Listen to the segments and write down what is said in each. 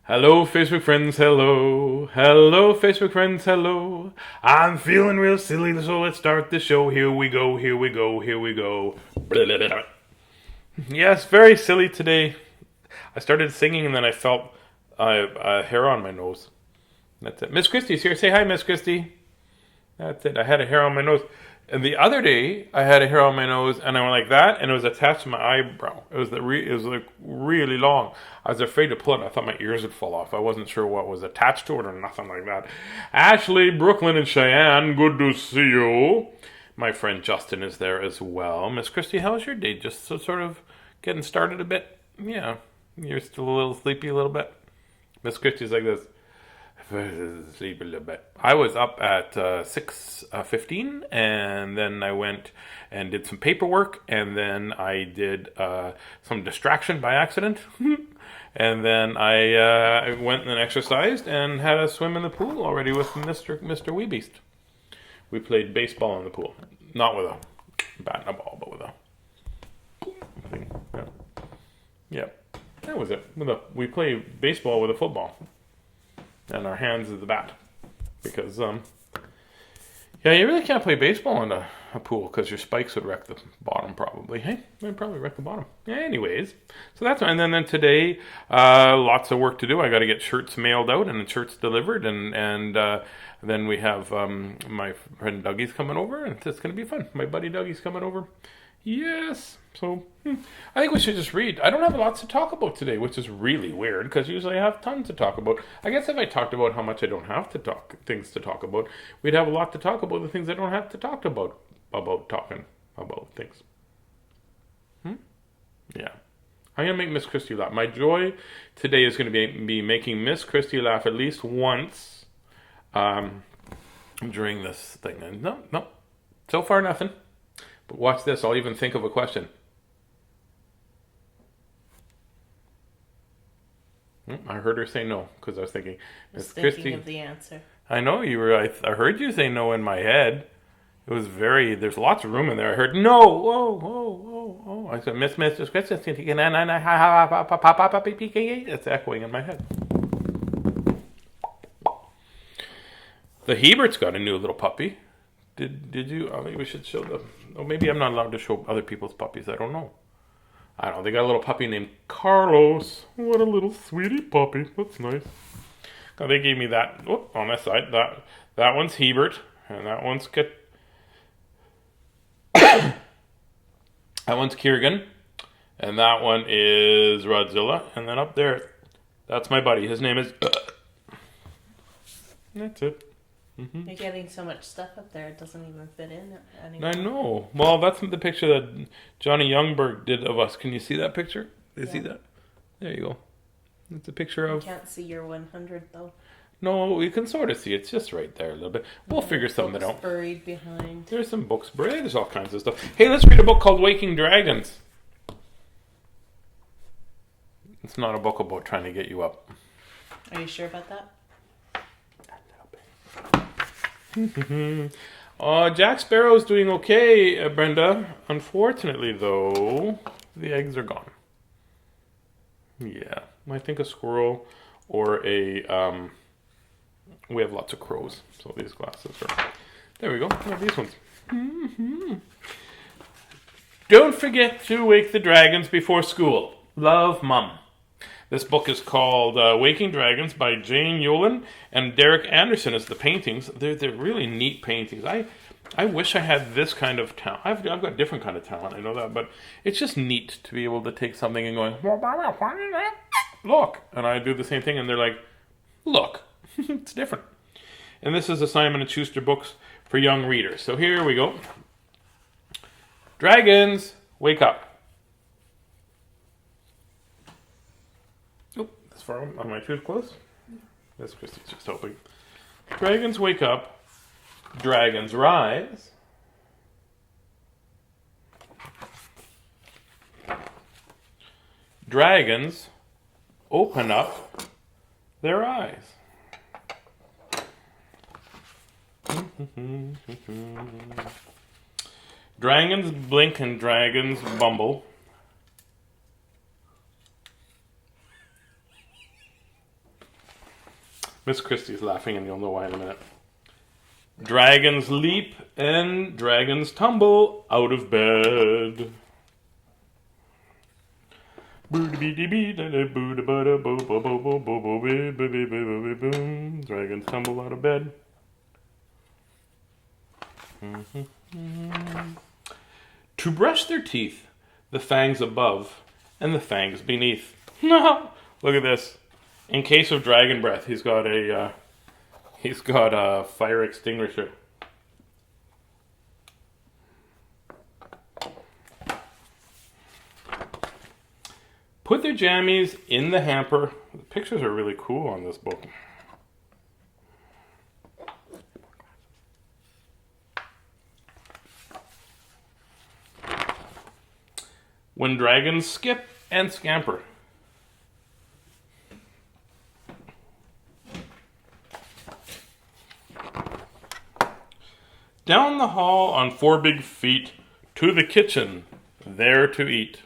Hello, Facebook friends, hello. Hello, Facebook friends, hello. I'm feeling real silly, so let's start the show. Here we go, here we go, here we go. Yes, very silly today. I started singing and then I felt a hair on my nose. That's it. Miss Christy's here. Say hi, Miss Christy. That's it. I had a hair on my nose. And the other day, I had a hair on my nose, and I went like that, and it was attached to my eyebrow. It was like really long. I was afraid to pull it. I thought my ears would fall off. I wasn't sure what was attached to it or nothing like that. Ashley, Brooklyn, and Cheyenne, good to see you. My friend Justin is there as well. Miss Christy, how's your day? Just sort of getting started a bit? Yeah. You're still a little sleepy a little bit? Miss Christy's like this. Sleep a little bit. I was up at 6:15, and then I went and did some paperwork, and then I did some distraction by accident, and then I went and exercised and had a swim in the pool already with Mr. Weebeast. We played baseball in the pool, not with a bat and a ball, but with a thing. Yeah, that was it. We play baseball with a football. And our hands is the bat. Because, you really can't play baseball in a pool because your spikes would wreck the bottom probably. Hey, they'd probably wreck the bottom. Anyways, so that's and then today, lots of work to do. I got to get shirts mailed out and the shirts delivered, and then we have my friend Dougie's coming over, and it's going to be fun. My buddy Dougie's coming over. Yes. So I think we should just read. I don't have lots to talk about today, which is really weird because usually I have tons to talk about. I guess if I talked about how much I don't have to talk, things to talk about, we'd have a lot to talk about the things I don't have to talk about talking about things. Yeah. I'm going to make Miss Christy laugh. My joy today is going to be making Miss Christy laugh at least once during this thing. And no. So far, nothing. But watch this. I'll even think of a question. I heard her say no because I was thinking. Was thinking Christy, of the answer. I know you were. I heard you say no in my head. It was very. There's lots of room in there. I heard no. Whoa. I said, Miss Christy. It's echoing in my head. The Hebert's got a new little puppy. Did you? I think we should show them. Oh, maybe I'm not allowed to show other people's puppies. I don't know. They got a little puppy named Carlos. What a little sweetie puppy. That's nice. Now they gave me that. Oh, on this side. That one's Hebert, and that one's that one's Kiergan, and that one is Rodzilla, and then up there, that's my buddy. His name is. That's it. You're getting so much stuff up there, it doesn't even fit in anymore. I know. Well, that's the picture that Johnny Youngberg did of us. Can you see that picture? Do you see that? There you go. It's a picture of... You can't see your 100, though. No, you can sort of see. It's just right there a little bit. We'll figure something out. Buried behind. There's some books buried. There's all kinds of stuff. Hey, let's read a book called Waking Dragons. It's not a book about trying to get you up. Are you sure about that? Jack Sparrow's doing okay, Brenda. Unfortunately, though, the eggs are gone. Yeah, I think a squirrel or a... we have lots of crows, so these glasses are... There we go. These ones. Don't forget to wake the dragons before school. Love, Mum. This book is called Waking Dragons by Jane Yolen, and Derek Anderson is the paintings. They're really neat paintings. I wish I had this kind of talent. I've got different kind of talent, I know that, but it's just neat to be able to take something and going, look, and I do the same thing, and they're like, look, it's different. And this is a Simon & Schuster books for young readers. So here we go. Dragons, wake up. Am I too close? That's Christy's just hoping. Dragons wake up. Dragons rise. Dragons open up their eyes. Dragons blink and dragons bumble. Miss Christie's laughing, and you'll know why in a minute. Dragons leap and dragons tumble out of bed. Dragons tumble out of bed. To brush their teeth, the fangs above and the fangs beneath. Look at this. In case of dragon breath, he's got a fire extinguisher. Put their jammies in the hamper. The pictures are really cool on this book. When dragons skip and scamper. Down the hall on 4 big feet, to the kitchen, there to eat.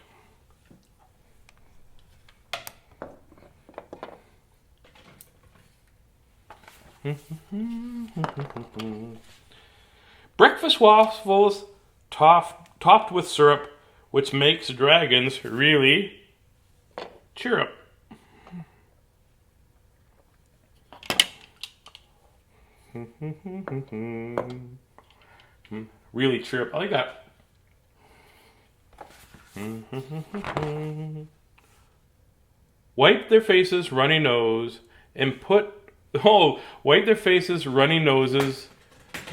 Breakfast waffles topped with syrup, which makes dragons really chirrup. Really chirp. I like that. Wipe their faces, runny nose, and wipe their faces, runny noses,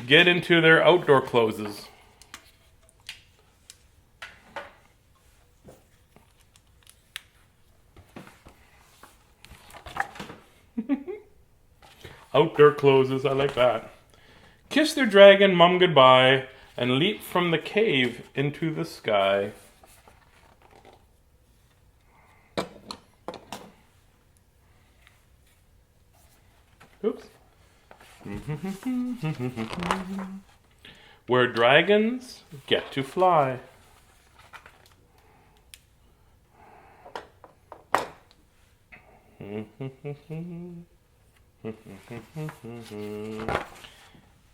get into their outdoor clothes. Outdoor clothes, I like that. Kiss their dragon mum goodbye and leap from the cave into the sky. Oops. Where dragons get to fly.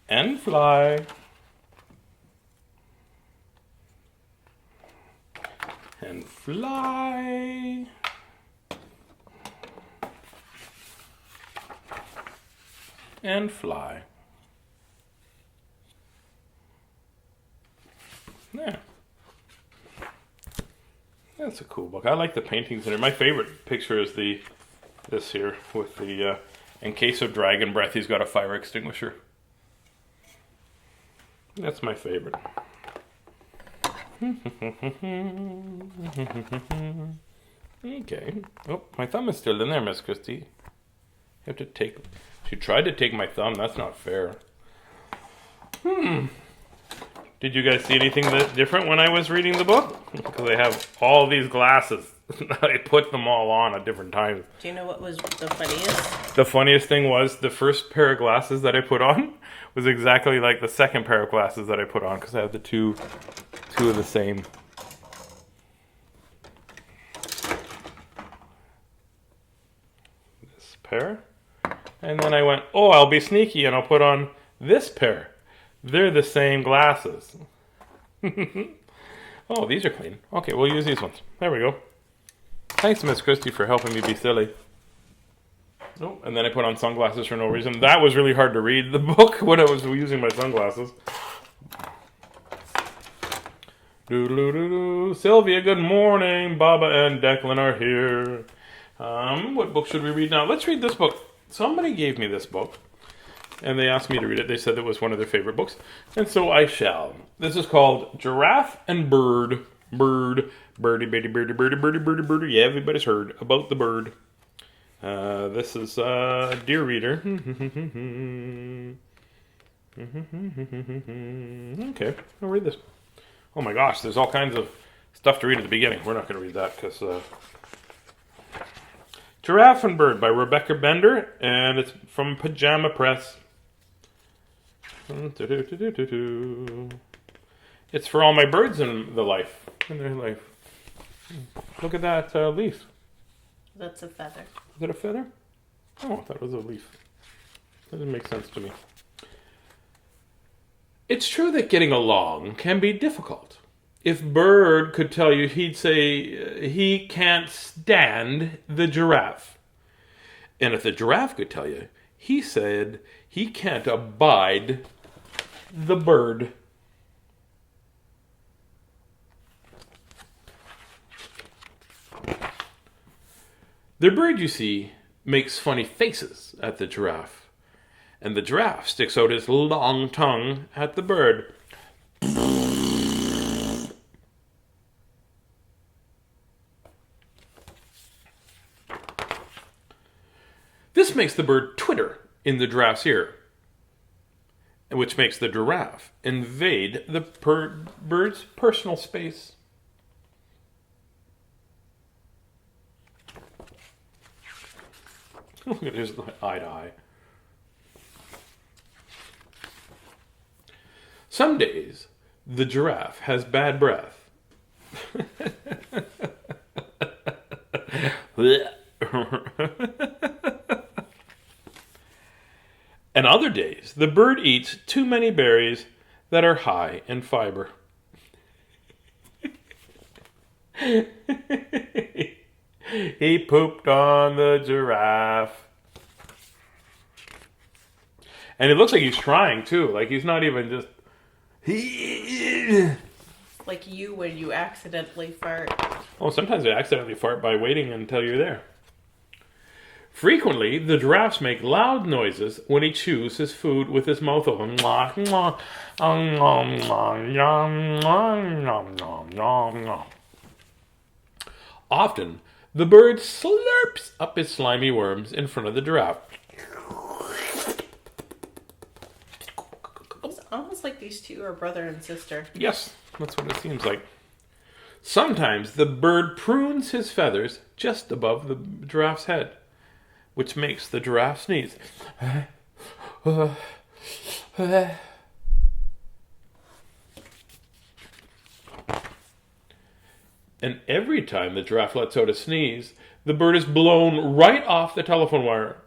And fly. And fly. And fly. Yeah. That's a cool book. I like the paintings in it. My favorite picture is this here with the in case of dragon breath, he's got a fire extinguisher. That's my favorite. Okay. Oh, my thumb is still in there, Miss Christy. You have to take... She tried to take my thumb. That's not fair. Did you guys see anything that's different when I was reading the book? Because I have all these glasses. I put them all on at different times. Do you know what was the funniest? The funniest thing was the first pair of glasses that I put on was exactly like the second pair of glasses that I put on because I have the two of the same. This pair. And then I went, oh, I'll be sneaky and I'll put on this pair. They're the same glasses. Oh, these are clean. Okay, we'll use these ones. There we go. Thanks, Miss Christy, for helping me be silly. Oh, and then I put on sunglasses for no reason. That was really hard to read the book when I was using my sunglasses. Sylvia, good morning. Baba and Declan are here. What book should we read now? Let's read this book. Somebody gave me this book, and they asked me to read it. They said it was one of their favorite books, and so I shall. This is called Giraffe and Bird. Birdie, birdie, birdie, birdie, birdie, birdie, birdie. Yeah, everybody's heard about the bird. This is Dear Reader. Okay, I'll read this. Oh my gosh, there's all kinds of stuff to read at the beginning. We're not going to read that because... Giraffe and Bird by Rebecca Bender, and it's from Pajama Press. It's for all my birds in their life. Look at that leaf. That's a feather. Is it a feather? Oh, I thought it was a leaf. Doesn't make sense to me. It's true that getting along can be difficult. If Bird could tell you, he'd say he can't stand the giraffe. And if the giraffe could tell you, he said he can't abide the bird. The bird, you see, makes funny faces at the giraffe. And the giraffe sticks out his long tongue at the bird. This makes the bird twitter in the giraffe's ear, which makes the giraffe invade the bird's personal space. Look at his eye to eye. Some days, the giraffe has bad breath. And other days, the bird eats too many berries that are high in fiber. He pooped on the giraffe. And it looks like he's trying too. Like he's not even just... Like you when you accidentally fart. Oh, sometimes I accidentally fart by waiting until you're there. Frequently, the giraffes make loud noises when he chews his food with his mouth open. Often, the bird slurps up his slimy worms in front of the giraffe. It's almost like these two are brother and sister. Yes, that's what it seems like. Sometimes the bird prunes his feathers just above the giraffe's head, which makes the giraffe sneeze. And every time the giraffe lets out a sneeze, the bird is blown right off the telephone wire.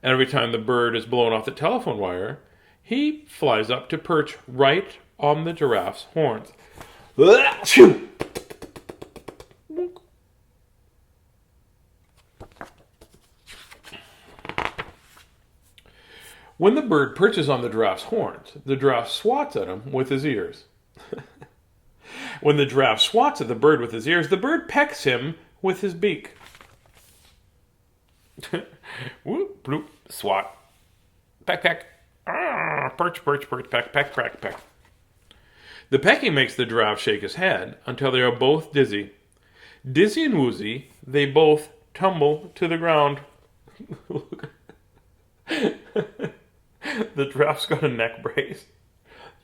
And every time the bird is blown off the telephone wire, he flies up to perch right on the giraffe's horns. When the bird perches on the giraffe's horns, the giraffe swats at him with his ears. When the giraffe swats at the bird with his ears, the bird pecks him with his beak. Whoop, bloop, swat. Peck, peck. Perch, perch, perch, peck, peck, peck, peck. The pecking makes the giraffe shake his head until they are both dizzy. Dizzy and woozy, they both tumble to the ground. The giraffe's got a neck brace.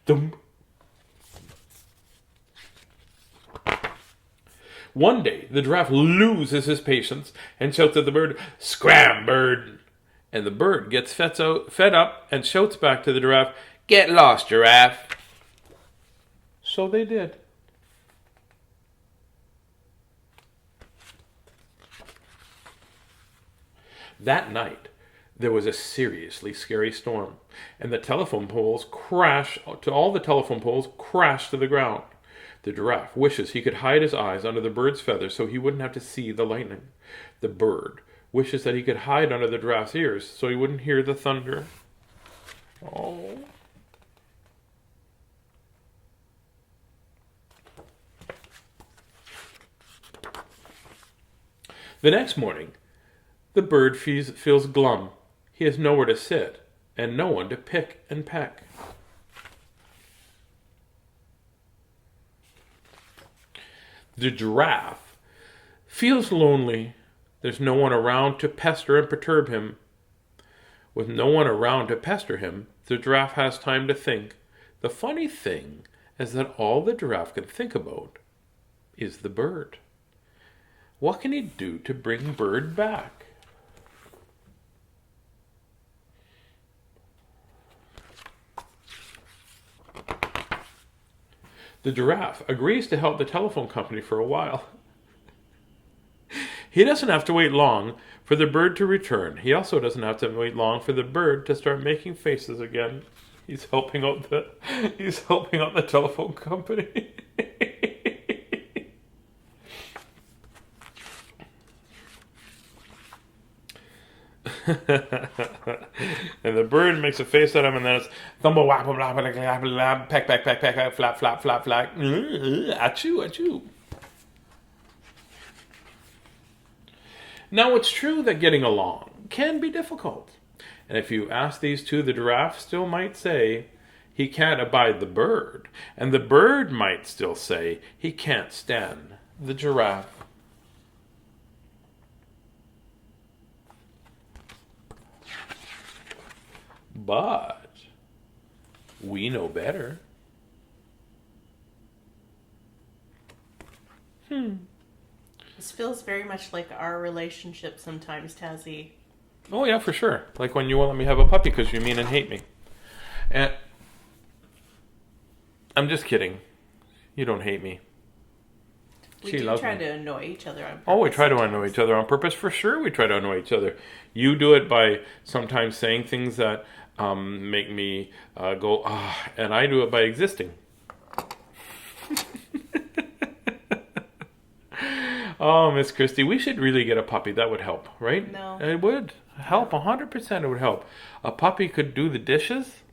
Thump. One day, the giraffe loses his patience and shouts at the bird, "Scram, bird!" And the bird gets fed up and shouts back to the giraffe, "Get lost, giraffe!" So they did. That night, there was a seriously scary storm, and all the telephone poles crashed to the ground. The giraffe wishes he could hide his eyes under the bird's feathers so he wouldn't have to see the lightning. The bird wishes that he could hide under the giraffe's ears so he wouldn't hear the thunder. Oh. The next morning, the bird feels glum. He has nowhere to sit and no one to pick and peck. The giraffe feels lonely. There's no one around to pester and perturb him. With no one around to pester him, the giraffe has time to think. The funny thing is that all the giraffe can think about is the bird. What can he do to bring Bird back? The giraffe agrees to help the telephone company for a while. He doesn't have to wait long for the bird to return. He also doesn't have to wait long for the bird to start making faces again. He's helping out the telephone company. And the bird makes a face at him, and then it's thumble wap blah blah blah blah peck peck peck peck flap flap flap flap achoo achoo. Now it's true that getting along can be difficult, and if you ask these two, the giraffe still might say he can't abide the bird, and the bird might still say he can't stand the giraffe. But we know better. This feels very much like our relationship sometimes, Tazzy. Oh yeah, for sure. Like when you won't let me have a puppy because you mean and hate me. And I'm just kidding. You don't hate me. We do try to annoy each other on purpose. Oh, we try to annoy each other on purpose. For sure we try to annoy each other. You do it by sometimes saying things that make me go, ah, and I do it by existing. Oh, Miss Christy, we should really get a puppy. That would help, right? No. It would help, 100% it would help. A puppy could do the dishes.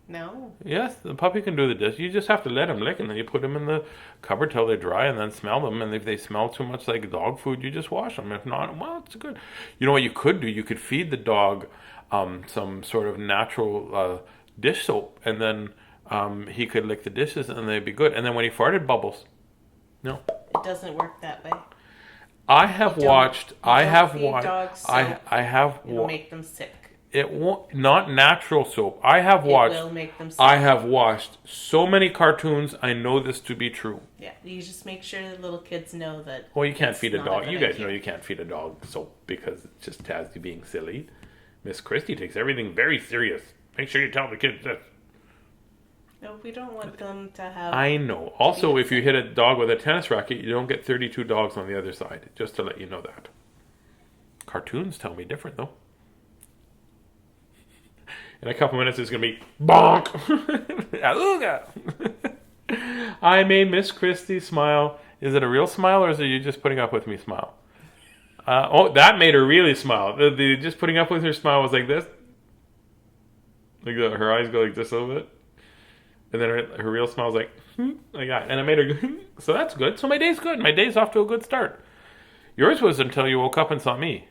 No. Yes, the puppy can do the dishes. You just have to let him lick, and then you put them in the cupboard till they dry, and then smell them. And if they smell too much like dog food, you just wash them. If not, well, it's good. You know what you could do? You could feed the dog some sort of natural dish soap, and then he could lick the dishes, and they'd be good. And then when he farted, bubbles. No, it doesn't work that way. I have watched. It'll make them sick. It won't. Not natural soap. I have watched. It will make them sick. I have watched so many cartoons. I know this to be true. Yeah, you just make sure that little kids know that. Well, you can't feed a dog. You guys know you can't feed a dog soap because it's just Tazzy being silly. Miss Christy takes everything very serious. Make sure you tell the kids this. No, we don't want them to have. I know. Also, if you hit a dog with a tennis racket, you don't get 32 dogs on the other side. Just to let you know that. Cartoons tell me different, though. In a couple minutes, it's going to be bonk. I made Miss Christy smile. Is it a real smile, or is it you just putting up with me smile? Oh, that made her really smile. The just putting up with her smile was like this. Like her eyes go like this a little bit. And then her real smile was like that. And I made her go, so that's good. So my day's good. My day's off to a good start. Yours was until you woke up and saw me.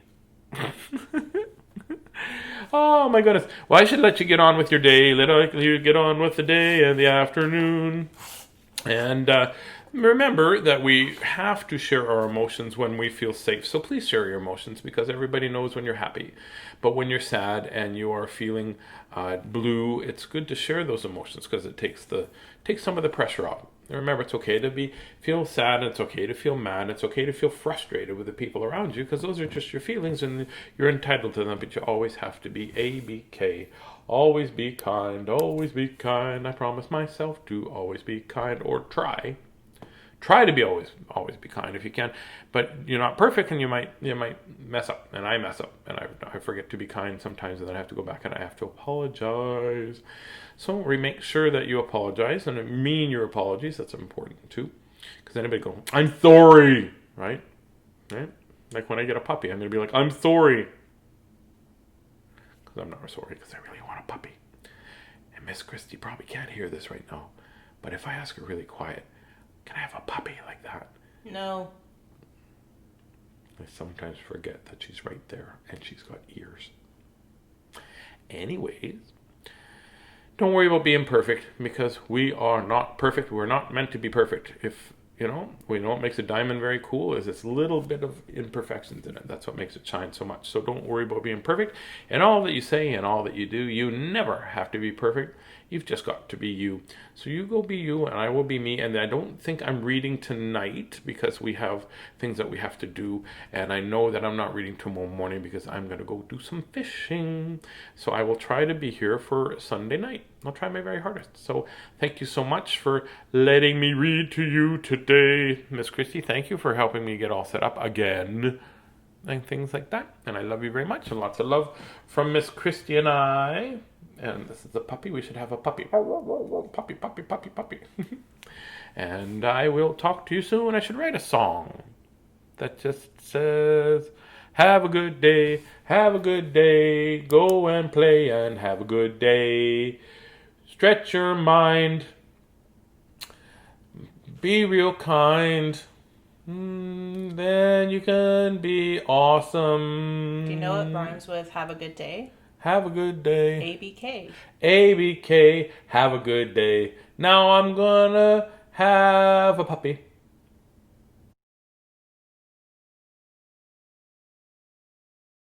Oh my goodness. Well, I should let you get on with your day. Let you get on with the day and the afternoon. And remember that we have to share our emotions when we feel safe. So please share your emotions, because everybody knows when you're happy. But when you're sad and you are feeling blue, it's good to share those emotions because it takes some of the pressure off. And remember, it's okay to feel sad, it's okay to feel mad, it's okay to feel frustrated with the people around you, because those are just your feelings and you're entitled to them, but you always have to be ABK. Always be kind, always be kind. I promise myself to always be kind, or try. Try to be always be kind if you can, but you're not perfect, and you might mess up, and I mess up, and I forget to be kind sometimes, and then I have to go back and I have to apologize. So make sure that you apologize and mean your apologies. That's important too, because anybody go, I'm sorry, right? Like when I get a puppy, I'm gonna be like, I'm sorry, because I'm not sorry, because I really want a puppy. And Miss Christy probably can't hear this right now, but if I ask her really quiet, can I have a puppy like that? No. I sometimes forget that she's right there and she's got ears. Anyways, don't worry about being perfect, because we are not perfect. We're not meant to be perfect. If we know what makes a diamond very cool is this little bit of imperfections in it. That's what makes it shine so much. So don't worry about being perfect. And all that you say and all that you do, you never have to be perfect. You've just got to be you. So you go be you and I will be me. And I don't think I'm reading tonight because we have things that we have to do. And I know that I'm not reading tomorrow morning because I'm going to go do some fishing. So I will try to be here for Sunday night. I'll try my very hardest. So thank you so much for letting me read to you today. Miss Christy, thank you for helping me get all set up again. And things like that. And I love you very much. And lots of love from Miss Christy and I. And this is a puppy. We should have a puppy. Puppy, puppy, puppy, puppy. And I will talk to you soon. I should write a song that just says, have a good day. Have a good day. Go and play and have a good day. Stretch your mind. Be real kind. Then you can be awesome. Do you know what rhymes with have a good day? Have a good day. ABK. ABK. Have a good day. Now I'm gonna have a puppy.